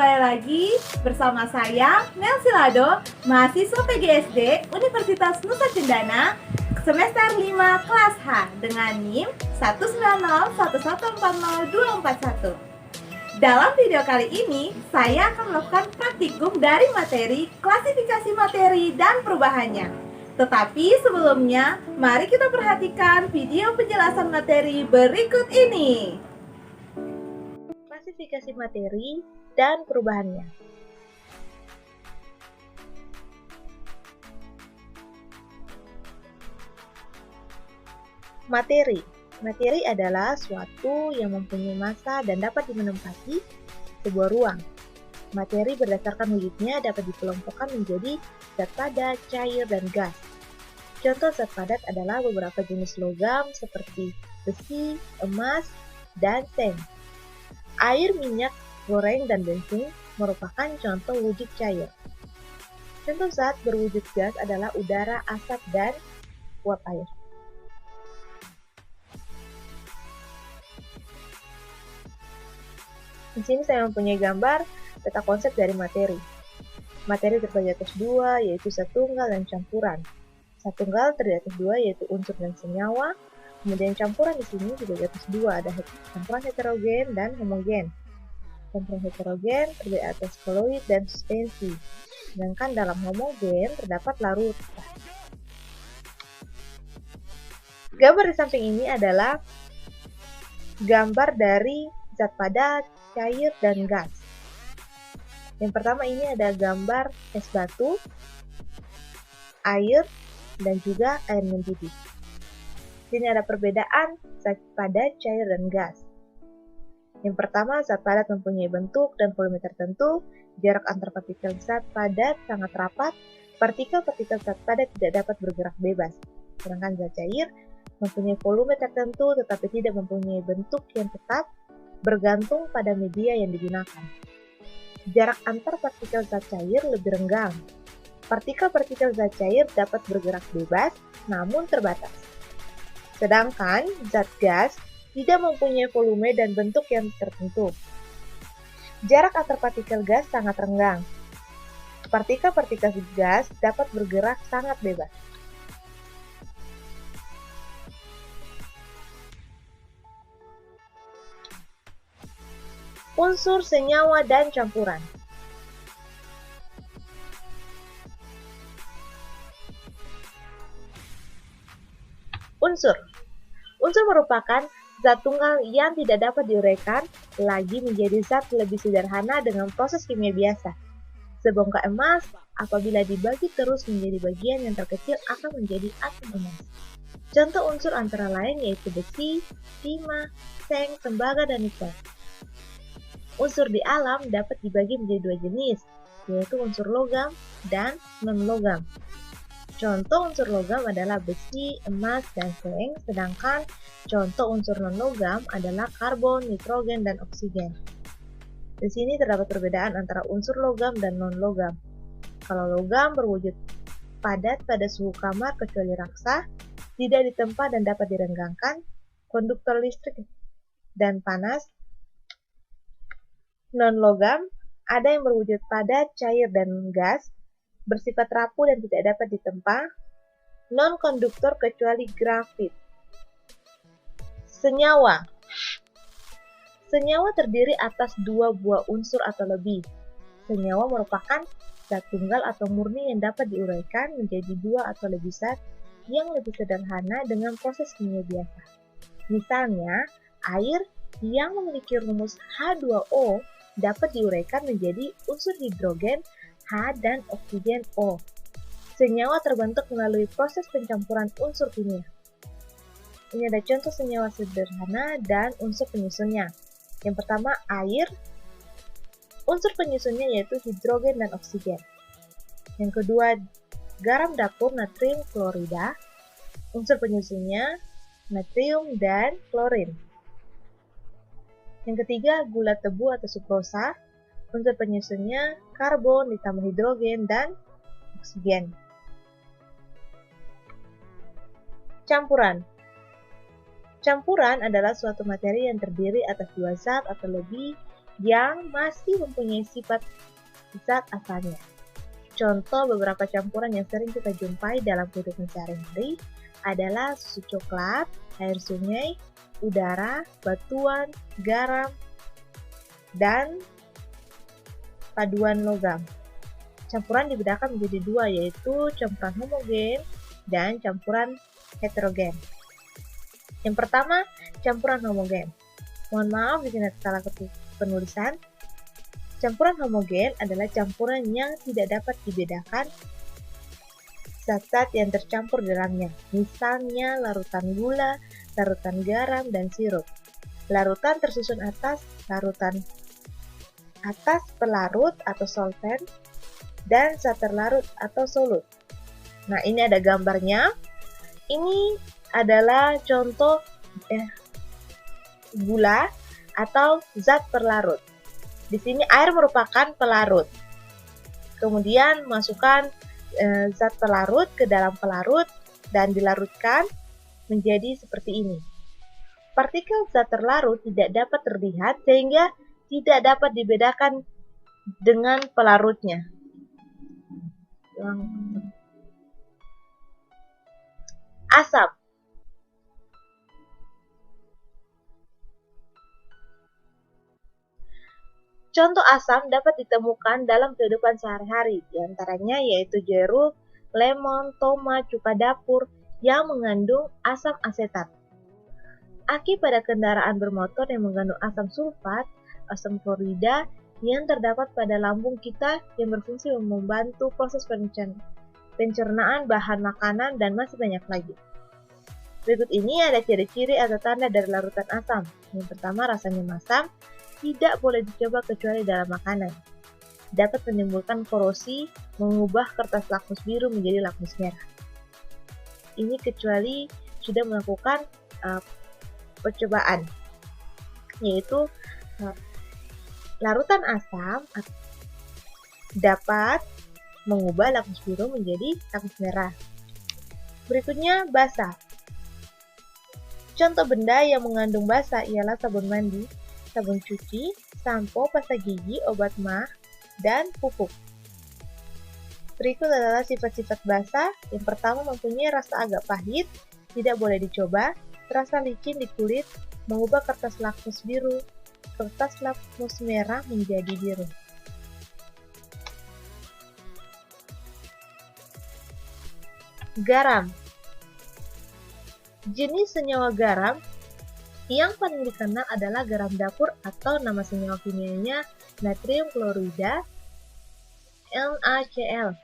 kembali lagi bersama saya, Nel Silado, mahasiswa PGSD Universitas Nusa Cendana, semester 5 kelas H dengan NIM 1901140.241. Dalam video kali ini, saya akan melakukan praktikum dari materi klasifikasi materi dan perubahannya. Tetapi sebelumnya, mari kita perhatikan video penjelasan materi berikut ini. Klasifikasi materi dan perubahannya. Materi adalah suatu yang mempunyai massa dan dapat menempati sebuah ruang. Materi berdasarkan wujudnya dapat dikelompokkan menjadi zat padat, cair, dan gas. Contoh zat padat adalah beberapa jenis logam seperti besi, emas, dan seng. Air, minyak goreng, dan bensin merupakan contoh wujud cair. Contoh zat berwujud gas adalah udara, asap, dan uap air. Di sini saya mempunyai gambar peta konsep dari materi. Materi terbagi atas dua, yaitu zat tunggal dan campuran. Zat tunggal terdiri atas dua, yaitu unsur dan senyawa. Kemudian campuran di sini dibagi atas dua, ada campuran heterogen dan homogen. Campuran heterogen terdiri atas koloid dan suspensi, sedangkan dalam homogen terdapat larut. Gambar di samping ini adalah gambar dari zat padat, cair, dan gas. Yang pertama ini ada gambar es batu, air, dan juga air mendidih. Sini ada perbedaan zat padat, cair, dan gas. Yang pertama, zat padat mempunyai bentuk dan volume tertentu, jarak antar partikel zat padat sangat rapat, partikel-partikel zat padat tidak dapat bergerak bebas. Sedangkan zat cair mempunyai volume tertentu tetapi tidak mempunyai bentuk yang tetap, bergantung pada media yang digunakan. Jarak antar partikel zat cair lebih renggang. Partikel-partikel zat cair dapat bergerak bebas, namun terbatas. Sedangkan zat gas tidak mempunyai volume dan bentuk yang tertentu. Jarak antar partikel gas sangat renggang. Partikel-partikel gas dapat bergerak sangat bebas. Unsur, senyawa, dan campuran. Unsur merupakan zat tunggal yang tidak dapat diuraikan lagi menjadi zat lebih sederhana dengan proses kimia biasa. Sebongkah emas, apabila dibagi terus menjadi bagian yang terkecil akan menjadi atom emas. Contoh unsur antara lain yaitu besi, timah, seng, tembaga, dan nikel. Unsur di alam dapat dibagi menjadi dua jenis, yaitu unsur logam dan non-logam. Contoh unsur logam adalah besi, emas, dan seng, sedangkan contoh unsur non-logam adalah karbon, nitrogen, dan oksigen. Di sini terdapat perbedaan antara unsur logam dan non-logam. Kalau logam berwujud padat pada suhu kamar kecuali raksa, tidak ditempa dan dapat direnggangkan, konduktor listrik dan panas. Non-logam ada yang berwujud padat, cair, dan gas, bersifat rapuh dan tidak dapat ditempa, non-konduktor kecuali grafit. Senyawa terdiri atas dua buah unsur atau lebih. Senyawa merupakan zat tunggal atau murni yang dapat diuraikan menjadi dua atau lebih zat yang lebih sederhana dengan proses kimia biasa. Misalnya, air yang memiliki rumus H2O dapat diuraikan menjadi unsur hidrogen H dan oksigen O. Senyawa terbentuk melalui proses pencampuran unsur kimia. Ini ada contoh senyawa sederhana dan unsur penyusunnya. Yang pertama, air. Unsur penyusunnya yaitu hidrogen dan oksigen. Yang kedua, garam dapur natrium klorida. Unsur penyusunnya natrium dan klorin. Yang ketiga, gula tebu atau sukrosa. Unsur penyusunnya karbon ditambah hidrogen dan oksigen. Campuran. Campuran adalah suatu materi yang terdiri atas dua zat atau lebih yang masih mempunyai sifat zat asalnya. Contoh beberapa campuran yang sering kita jumpai dalam kehidupan sehari-hari adalah susu coklat, air sungai, udara, batuan, garam, dan paduan logam. Campuran dibedakan menjadi dua, yaitu campuran homogen dan campuran heterogen. Yang pertama, campuran homogen. Mohon maaf jika salah penulisan. Campuran homogen adalah campuran yang tidak dapat dibedakan zat-zat yang tercampur dalamnya, misalnya larutan gula, larutan garam, dan sirup. Larutan tersusun larutan atas pelarut atau solvent, dan zat terlarut atau solut. Nah, ini ada gambarnya. Ini adalah contoh gula atau zat pelarut. Di sini air merupakan pelarut. Kemudian masukkan zat pelarut ke dalam pelarut dan dilarutkan menjadi seperti ini. Partikel zat terlarut tidak dapat terlihat sehingga tidak dapat dibedakan dengan pelarutnya. Asam. Contoh asam dapat ditemukan dalam kehidupan sehari-hari, diantaranya yaitu jeruk, lemon, tomat, cuka dapur yang mengandung asam asetat. Aki pada kendaraan bermotor yang mengandung asam sulfat, asam klorida yang terdapat pada lambung kita yang berfungsi membantu proses pencernaan bahan makanan dan masih banyak lagi. Berikut ini ada ciri-ciri atau tanda dari larutan asam. Yang pertama, rasanya masam. Tidak boleh dicoba kecuali dalam makanan. Dapat menimbulkan korosi, mengubah kertas lakmus biru menjadi lakmus merah. Ini kecuali sudah melakukan percobaan, yaitu larutan asam dapat mengubah lakmus biru menjadi lakmus merah. Berikutnya, basa. Contoh benda yang mengandung basa ialah sabun mandi, sabun cuci, sampo, pasta gigi, obat mah, dan pupuk. Berikut adalah sifat-sifat basa. Yang pertama, mempunyai rasa agak pahit, tidak boleh dicoba, terasa licin di kulit, mengubah kertas lakmus biru, kertas lakmus merah menjadi biru. Garam. Jenis senyawa garam yang paling dikenal adalah garam dapur atau nama senyawa kimianya natrium klorida NaCl.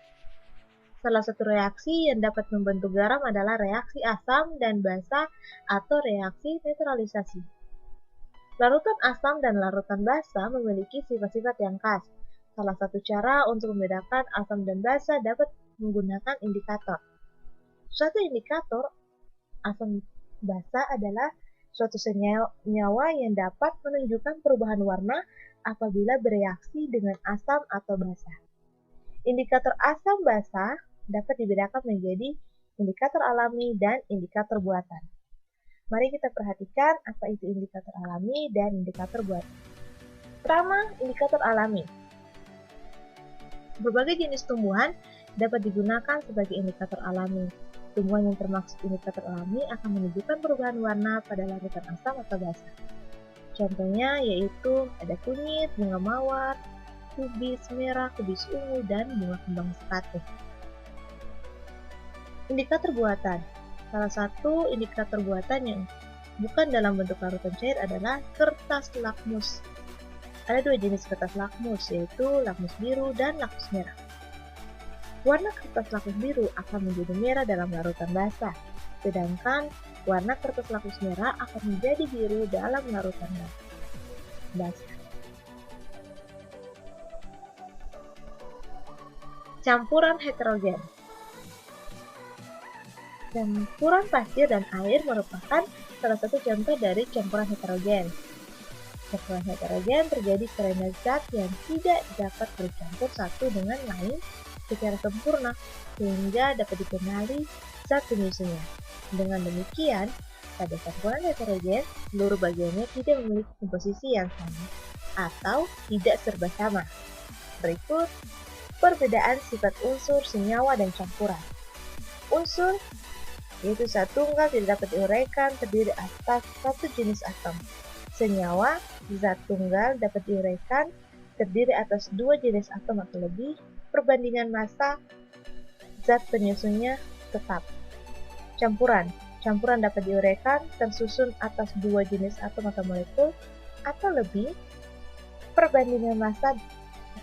Salah satu reaksi yang dapat membentuk garam adalah reaksi asam dan basa atau reaksi netralisasi. Larutan asam dan larutan basa memiliki sifat-sifat yang khas. Salah satu cara untuk membedakan asam dan basa dapat menggunakan indikator. Suatu indikator asam basa adalah suatu senyawa yang dapat menunjukkan perubahan warna apabila bereaksi dengan asam atau basa. Indikator asam basa dapat dibedakan menjadi indikator alami dan indikator buatan. Mari kita perhatikan apa itu indikator alami dan indikator buatan. Pertama, indikator alami. Berbagai jenis tumbuhan dapat digunakan sebagai indikator alami. Tumbuhan yang termaksud indikator alami akan menunjukkan perubahan warna pada larutan asam atau basa. Contohnya yaitu ada kunyit, bunga mawar, kubis merah, kubis ungu, dan bunga kembang sepatu. Indikator buatan. Salah satu indikator buatan yang bukan dalam bentuk larutan cair adalah kertas lakmus. Ada dua jenis kertas lakmus, yaitu lakmus biru dan lakmus merah. Warna kertas lakmus biru akan menjadi merah dalam larutan basa, sedangkan warna kertas lakmus merah akan menjadi biru dalam larutan basa. Campuran heterogen. Campuran pasir dan air merupakan salah satu contoh dari campuran heterogen. Campuran heterogen terjadi karena zat yang tidak dapat bercampur satu dengan lain secara sempurna sehingga dapat dikenali zat penyusunnya. Dengan demikian, pada campuran heterogen, seluruh bagiannya tidak memiliki komposisi yang sama. atau tidak serba sama. Berikut perbedaan sifat unsur, senyawa, dan campuran. Unsur yaitu zat tunggal tidak dapat diuraikan, terdiri atas satu jenis atom. Senyawa, zat tunggal dapat diuraikan, terdiri atas dua jenis atom atau lebih. Perbandingan massa zat penyusunnya tetap. Campuran dapat diuraikan, tersusun atas dua jenis atom atau molekul atau lebih. Perbandingan massa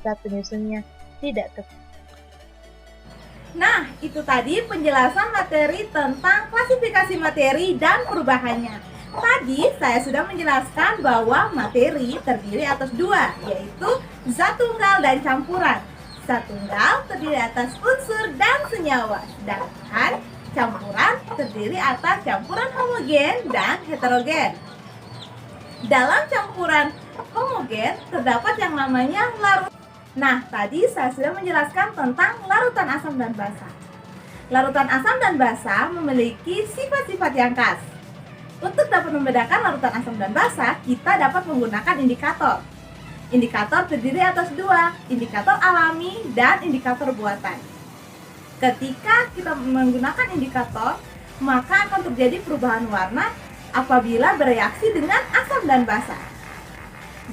zat penyusunnya tidak tetap. Nah, itu tadi penjelasan materi tentang klasifikasi materi dan perubahannya. Tadi saya sudah menjelaskan bahwa materi terdiri atas dua, yaitu zat tunggal dan campuran. Zat tunggal terdiri atas unsur dan senyawa, sedangkan campuran terdiri atas campuran homogen dan heterogen. Dalam campuran homogen terdapat yang namanya larut. Nah, tadi saya sudah menjelaskan tentang larutan asam dan basa. Larutan asam dan basa memiliki sifat-sifat yang khas. Untuk dapat membedakan larutan asam dan basa, kita dapat menggunakan indikator. Indikator terdiri atas dua, indikator alami dan indikator buatan. Ketika kita menggunakan indikator, maka akan terjadi perubahan warna apabila bereaksi dengan asam dan basa.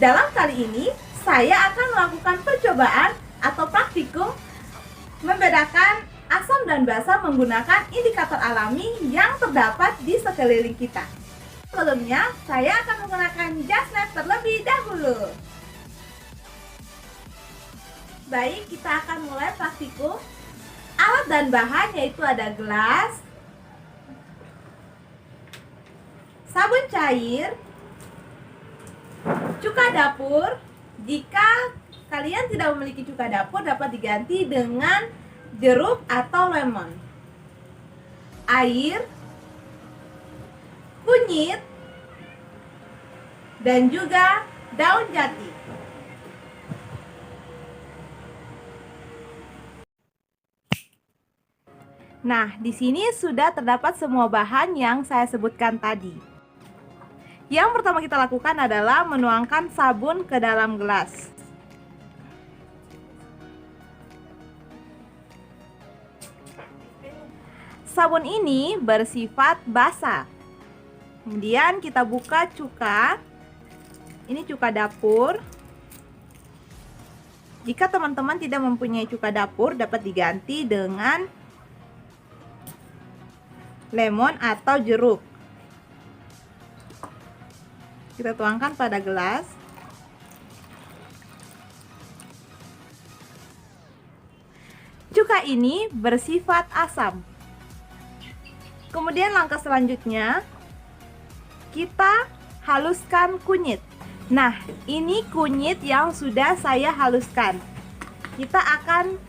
Dalam kali ini, saya akan melakukan percobaan atau praktikum membedakan asam dan basa menggunakan indikator alami yang terdapat di sekeliling kita. Sebelumnya, saya akan menggunakan jas lab terlebih dahulu. Baik, kita akan mulai praktikum. Alat dan bahan yaitu ada gelas, sabun cair, cuka dapur. Jika kalian tidak memiliki cuka dapur, dapat diganti dengan jeruk atau lemon, air, kunyit, dan juga daun jati. Nah, di sini sudah terdapat semua bahan yang saya sebutkan tadi. Yang pertama kita lakukan adalah menuangkan sabun ke dalam gelas. Sabun ini bersifat basa. Kemudian kita buka cuka. Ini cuka dapur. Jika teman-teman tidak mempunyai cuka dapur, dapat diganti dengan lemon atau jeruk. Kita tuangkan pada gelas. Cuka ini bersifat asam. Kemudian langkah selanjutnya, kita haluskan kunyit. Nah, ini kunyit yang sudah saya haluskan. Kita akan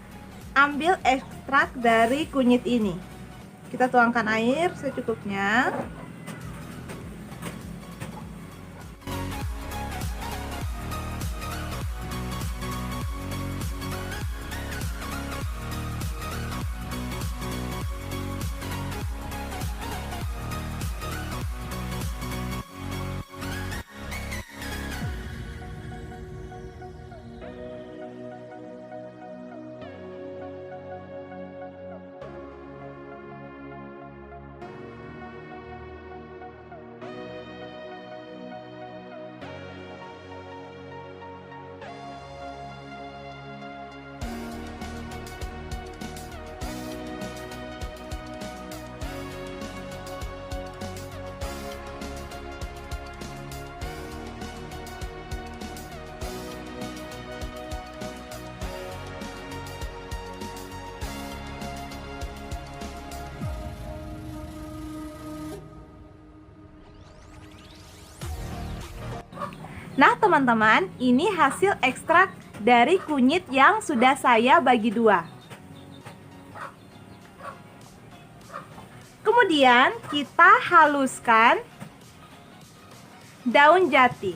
ambil ekstrak dari kunyit ini. Kita tuangkan air secukupnya. Nah teman-teman, ini hasil ekstrak dari kunyit yang sudah saya bagi dua. Kemudian kita haluskan daun jati.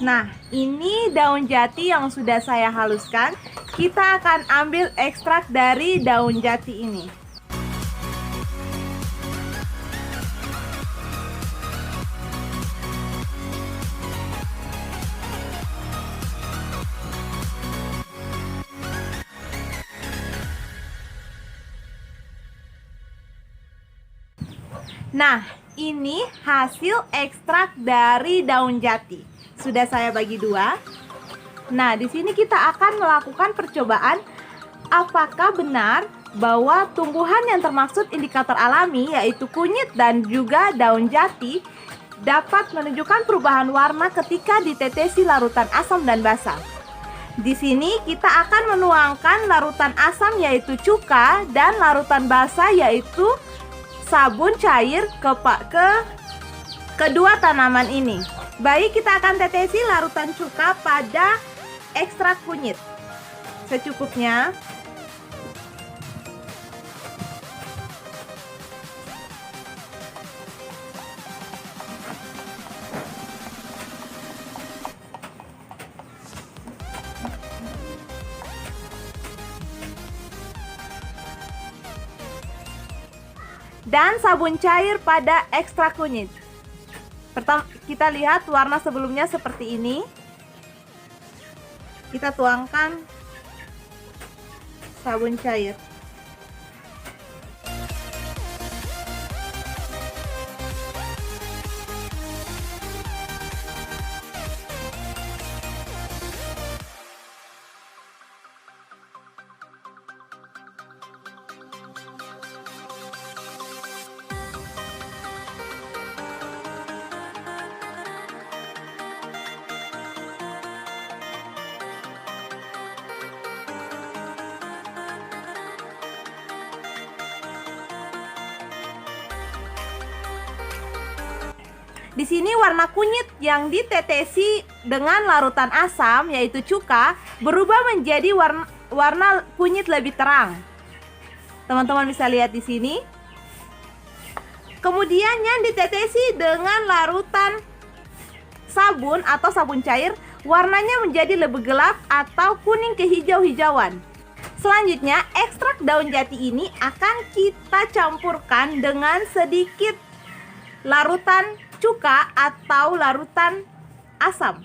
Nah, ini daun jati yang sudah saya haluskan. Kita akan ambil ekstrak dari daun jati ini. Nah, ini hasil ekstrak dari daun jati. Sudah saya bagi dua. Nah, di sini kita akan melakukan percobaan apakah benar bahwa tumbuhan yang termaksud indikator alami, yaitu kunyit dan juga daun jati, dapat menunjukkan perubahan warna ketika ditetesi larutan asam dan basa. Di sini kita akan menuangkan larutan asam yaitu cuka dan larutan basa yaitu sabun cair ke kedua tanaman ini. Baik, kita akan tetesi larutan cuka pada ekstrak kunyit secukupnya. Dan sabun cair pada ekstrak kunyit. Pertama, kita lihat warna sebelumnya seperti ini. Kita tuangkan sabun cair. Di sini warna kunyit yang ditetesi dengan larutan asam yaitu cuka berubah menjadi warna kunyit lebih terang. Teman-teman bisa lihat di sini. Kemudian yang ditetesi dengan larutan sabun atau sabun cair, warnanya menjadi lebih gelap atau kuning kehijau-hijauan. Selanjutnya, ekstrak daun jati ini akan kita campurkan dengan sedikit larutan cuka atau larutan asam.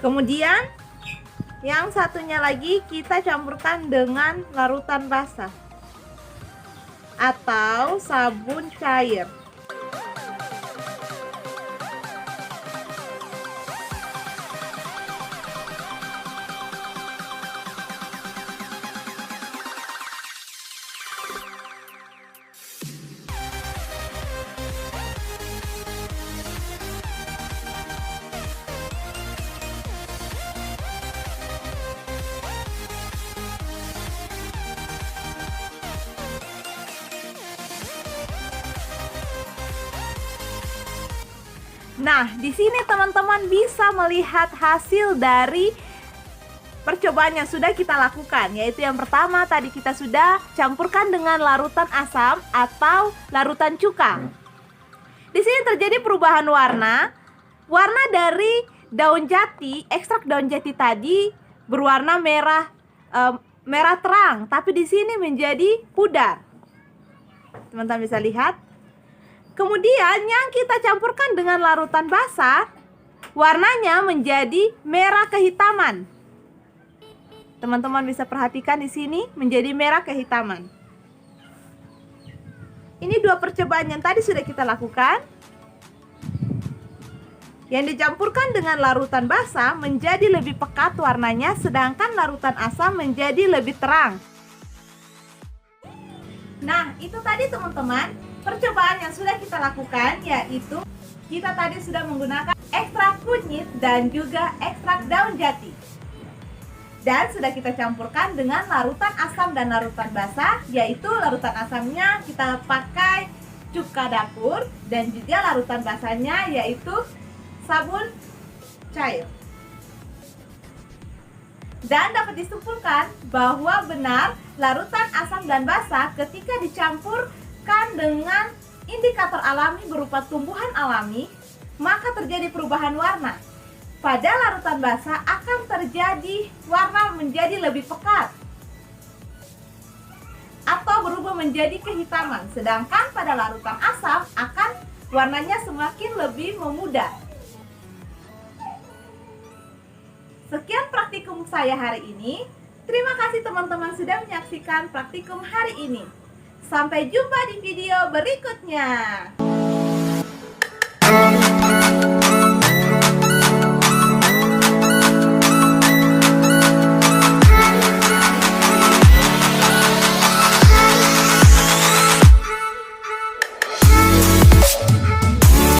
Kemudian yang satunya lagi kita campurkan dengan larutan basah atau sabun cair. Nah, di sini teman-teman bisa melihat hasil dari percobaan yang sudah kita lakukan, yaitu yang pertama tadi kita sudah campurkan dengan larutan asam atau larutan cuka. Di sini terjadi perubahan warna. Warna dari daun jati, ekstrak daun jati tadi berwarna merah merah terang, tapi di sini menjadi pudar. Teman-teman bisa lihat. Kemudian yang kita campurkan dengan larutan basah, warnanya menjadi merah kehitaman. Teman-teman bisa perhatikan di sini menjadi merah kehitaman. Ini dua percobaan yang tadi sudah kita lakukan. Yang dicampurkan dengan larutan basah menjadi lebih pekat warnanya, sedangkan larutan asam menjadi lebih terang. Nah, itu tadi teman-teman percobaan yang sudah kita lakukan, yaitu kita tadi sudah menggunakan ekstrak kunyit dan juga ekstrak daun jati. Dan sudah kita campurkan dengan larutan asam dan larutan basah, yaitu larutan asamnya kita pakai cuka dapur dan juga larutan basahnya yaitu sabun cair. Dan dapat disimpulkan bahwa benar larutan asam dan basah ketika dicampurkan dengan indikator alami berupa tumbuhan alami, maka terjadi perubahan warna. Pada larutan basah akan terjadi warna menjadi lebih pekat atau berubah menjadi kehitaman, sedangkan pada larutan asam akan warnanya semakin lebih memudar. Sekian praktikum saya hari ini. Terima kasih teman-teman sudah menyaksikan praktikum hari ini. Sampai jumpa di video berikutnya.